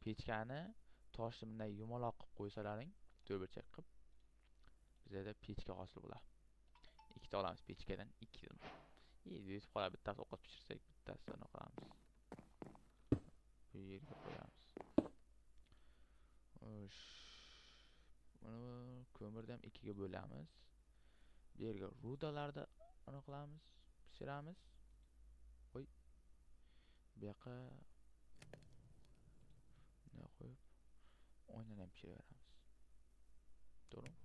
pechkani toshni bunday yumaloq qilib qo'ysalaring, to'rtburchak qilib, bizda pechka hosil bo'ladi. Ikkita olamiz pechkadan, ikkita. Yetib qoladi, bittasi ovqat pishirsak, bittasini qilamiz. Bu yerga qo'yamiz. Xo'sh. Buni ko'mirni ham ikkiga bo'lamiz. Bu yerga rudalarni aniqlamiz, pishiramiz. Qo'y. Bu yoqqa bunday qo'yib, o'ynani ham pishiraveramiz. To'g'rimi?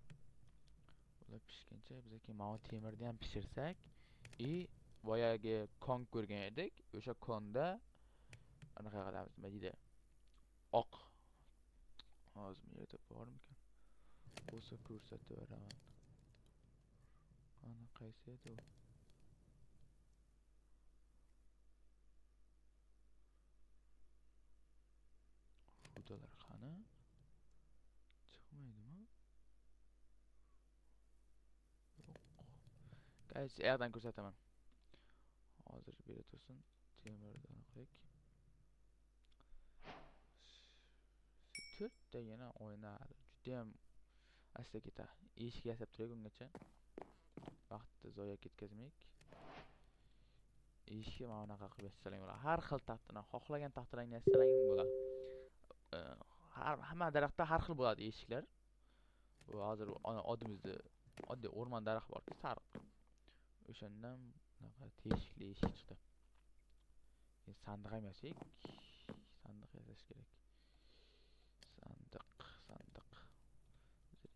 Ular pishguncha biz keyin mana temirni ham pishirsak, boyagi kon ko'rgan edik. O'sha konda anaqa qilamiz, nima deydi? Oq. Hozir bu yerda bormikan? Bo'lsa ko'rsataveraman. Ana qaysi edi u? Rudalar qani? Chiqmaydimi? Yo'q. Qaysi yerdan ko'rsataman? Hozir bu yerda tursin. Temirdan aniqlaylik. To'rttagina o'ynadi. Juda ham asta ketadi. Eshik yasab turaylik ungacha. Vaqtni zoya ketkazmaylik. Eshikni mana bunaqa qilib yasalang bo'ladi. Har xil taxtadan, xohlagan taxtadan yasalang bo'ladi. Hamma daraxtda har xil bo'ladi eshiklar. Bu hozir oldimizda oddiy o'rmon daraxt borki, sariq. O'shandan bunaqa teshikli eshik chiqdi. Sandiq ham yasaylik. Sandiq yasash kerak. Sandiq.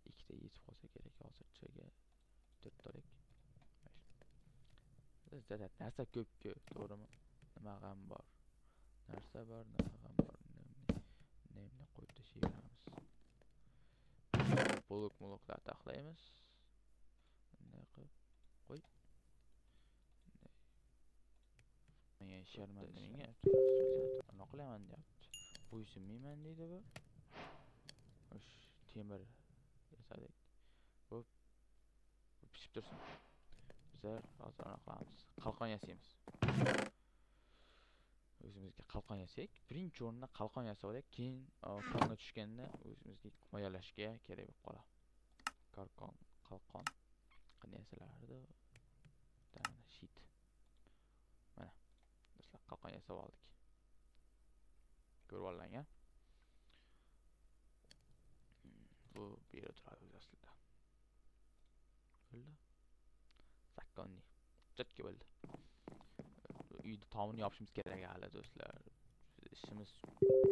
Ikkita yetib qolsa kerak hozirchaga. To'rttalik. Bizda narsa ko'p-ku, to'g'rimi? Nima ham bor? Narsa bor, nima ham bor? Nemni qo'yib tashlayveramiz. Blok-moloklar taxlaymiz. Bunday qilib qo'y. Menga sharmanda menga anaqa qilaman deyapti. Bo'ysunmayman deydi bu. Xo'sh, temir yasadik. Hop. Pishib tursin. Bizlar hozir aniqlamiz. Qalqon yasaymiz. O'zimizga qalqon yasak. Birinchi o'rinda qalqon yasab olaylik, keyin konga tushganda o'zimizga himoyalashga kerak bo'lib qoladi. Qalqon qanday yasalardi? Mana shit. Mana. Do'stlar, qalqon yasab oldik. Ko'rib oling, ha? Bu yerda turadi aslida. Bo'ldi. Sakkonni. Chotga bo'ldi. Uyda tomini yopishimiz kerak hali do'stlar. İşimiz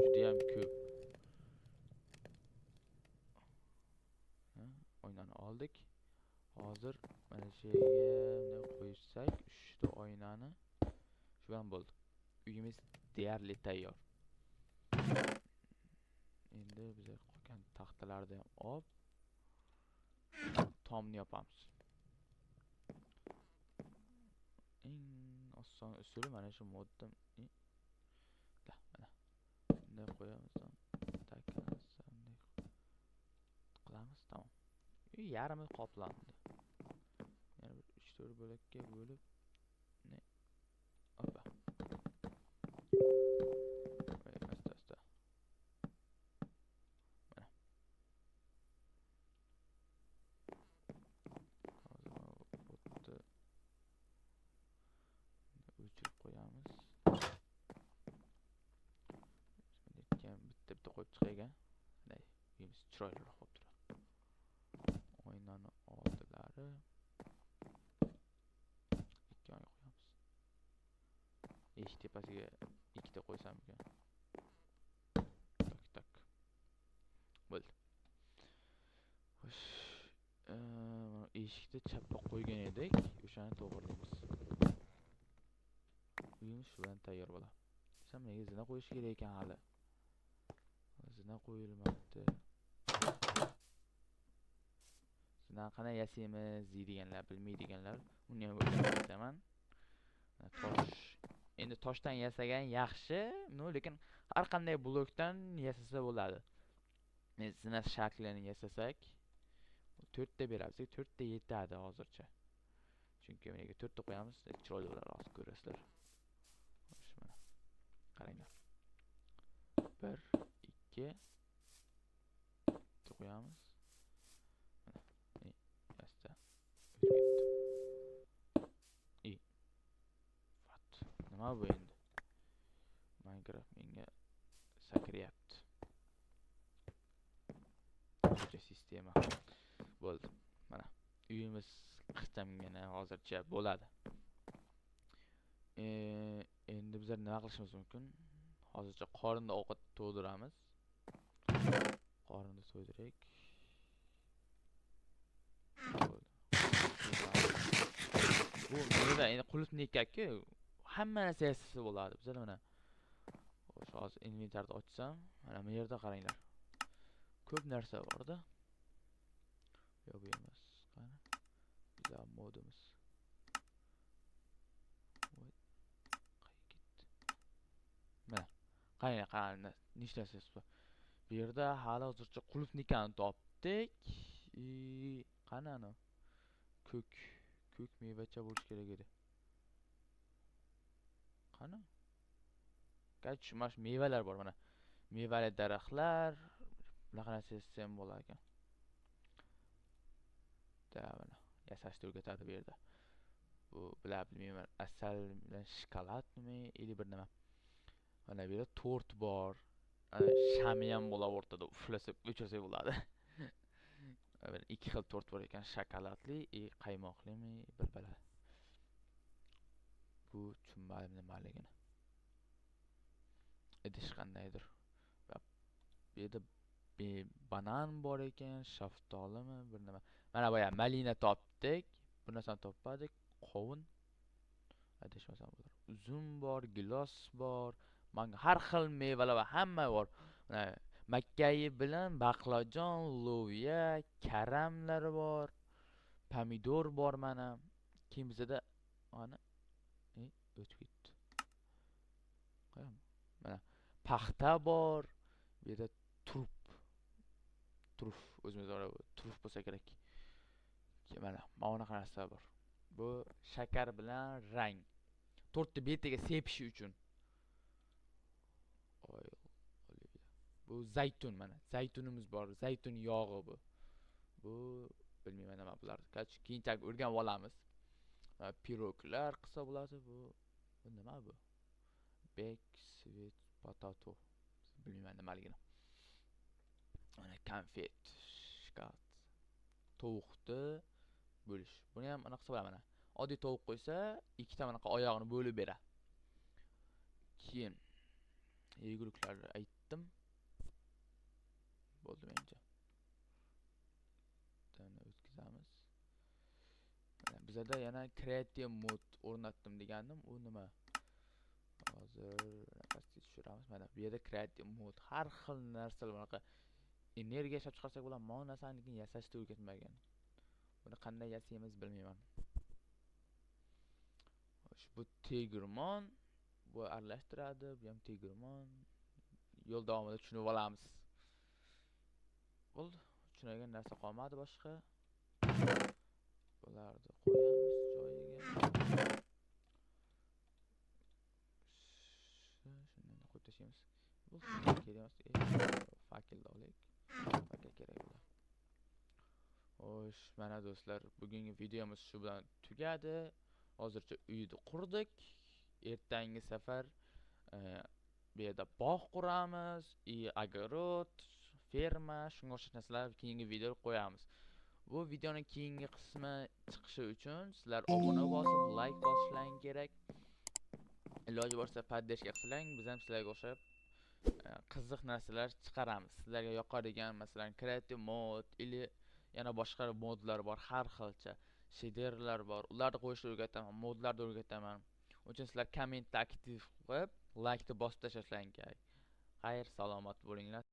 juda ham ko'p. Oynani oldik. Hozir mana shu yerga bunday qo'ysak, 3 ta oynani shu bilan bo'ldi. Uyimiz deyarli tayyor. Endi biz qolgan taxtalarni ham olib tomni yopamiz. Eng oson usuli mana shu modda. Mana bunday qo'yamiz. Takamiz, bunday qilamiz, tamom. Uy yarmi qoplandi. Yana 3-4 bo'lakka bo'lib Hoppa. Asta. Mana. Hozir botni o'chirib qo'yamiz. Bitta qo'yib chiqayga. Bunday uyimiz chiroyliroq bo'lib turadi. Oynani oldilari ikki oyna qo'yamiz. Eshik tepasiga ikkita qo'ysam ekan. Tak. Bo'ldi. Xo'sh, eshikni chapga qo'ygan edik, o'shani to'g'rilaymiz. Uyimiz shu bilan tayyor bo'ladi. Sen menga zina qo'yish kerak ekan hali. Zina qo'yilmabdi. Zina qanday yasaymiz deydiganlar, bilmaydiganlar, uni ham o'rgataman. Tosh. Endi toshdan yasagan yaxshi, lekin har qanday blokdan yasasa bo'ladi. Zina shaklini yasasak 4 ta beramiz. 4 ta yetadi hozircha. Chunki menga 4 ta qo'yamiz, chiroyli bo'ladi, hozir ko'rasizlar. Xo'sh, mana. Qaranglar. 1, 2 qo'yamiz. Yasta. Nima bu endi? Minecraft menga sakryapti. Qo'shimcha sistema. Bo'ldi. Mana uyimiz ixchamgina hozircha bo'ladi. Endi bizlar nima qilishimiz mumkin? Hozircha qorinda ovqat to'ldiramiz. Qorinda to'ldirak. Bu meva endi qulupniki hamma narsa yasasa bo'ladi. Bizlar mana hozir inventarni ochsam, mana bu yerda qaranglar. Ko'p narsa bor-da. Yo'q, bu emas. Qani? Bizlar modimiz. Mana qaranglar, nechta narsa bor. Bu yerda hali hozircha qulupnikani topdik. Qani ana? Ko'k mevacha bo'lish kerak edi. Qani? Qancha mash mevalar bor mana. Mevali daraxtlar, bunaqa narsa yasasam bo'lar ekan. Mana yasashni o'rgatadi bu yerda. Bu bilmayman, asal bilan shokoladmi, ili bir nima. Mana bu yerda tort bor. Shami ham bo'ladi o'rtada, uflasib o'chirsak bo'ladi. Bir ikki xil tort bor ekan, shokoladli, qaymoqlimi, bir biladi. Bu tushunmadim nimaligini. Idish qandaydir. Bu yerda banan bor ekan, shaftolimi, bir nima. Mana boya malina topdik. Bu narsani topmadik. Qovun. Adashmasam bo'lar. Uzum bor, gilos bor. Manga har xil mevalar va hamma bor. Mana makkayi bilan baqlajon, loviya, karamlari bor. Pomidor bor mana. Keyin bizda ana o'tib ketdi. Qo'yam. Mana paxta bor. Bu yerda turf o'zimizda turf bo'lsa kerak. Mana bunaqa narsa bor. Bu shakar bilan rang. Tortni betiga sepish uchun. Bu zaytun mana. Zaytunimiz bor. Zaytun yog'i bu. Bu bilmayman nima bular. Keyinchalik o'rganib olamiz. Piroglar qilsa bo'ladi bu. Bu nima bu? Baked sweet potato. Bilmayman nimaligini. Mana konfet, shkat. Tovuqni bo'lish. Buni ham anaqa qilsa mana. Oddiy tovuq qo'ysa, ikkita mana oyog'ini bo'lib beradi. Keyin yeguliklarni aytdim. Bo'ldi menimcha. Buni o'tkazamiz. Bizda yana creative mode o'rnatdim degandim. U nima? Hozir pastga tushiramiz. Mana bu yerda creative mode har xil narsalar bunaqa energiya ishlab chiqarsak bo'ladi. Mana narsani yasashni o'rgatmagan. Buni qanday yasaymiz bilmayman. Bu tegirmon, bu aralashtiradi, bu ham tegirmon. Yo'l davomida tushunib olamiz. Bo'ldi. Tushunadigan narsa qolmadi boshqa. Bularni qo'yamiz joyiga. Shundan qo'yib tashlaymiz. Bu kerak emas. Fakelni olaylik. Fakel kerak bo'ladi. Xo'sh, mana do'stlar, bugungi videomiz shu bilan tugadi. Hozircha uyni qurdik. Ertangi safar bu yerda bog' quramiz, огород, ferma, shunga o'xshash narsalar keyingi videoga qo'yamiz. Bu videoning keyingi qismi chiqishi uchun sizlar obuna bosib, like bosishlaring kerak. Iloji bo'lsa podдержка qiling, biz ham sizlarga o'xshab qiziq narsalar chiqaramiz. Sizlarga yoqadigan, masalan, creative mode ili yana boshqa modlar bor, har xilcha. Shaderlar bor. Ularni qo'yishni o'rgataman, modlarni o'rgataman. Uning uchun sizlar kommentda aktiv qilib, like ni bosib tashlashing kerak. Xayr, salomat bo'linglar.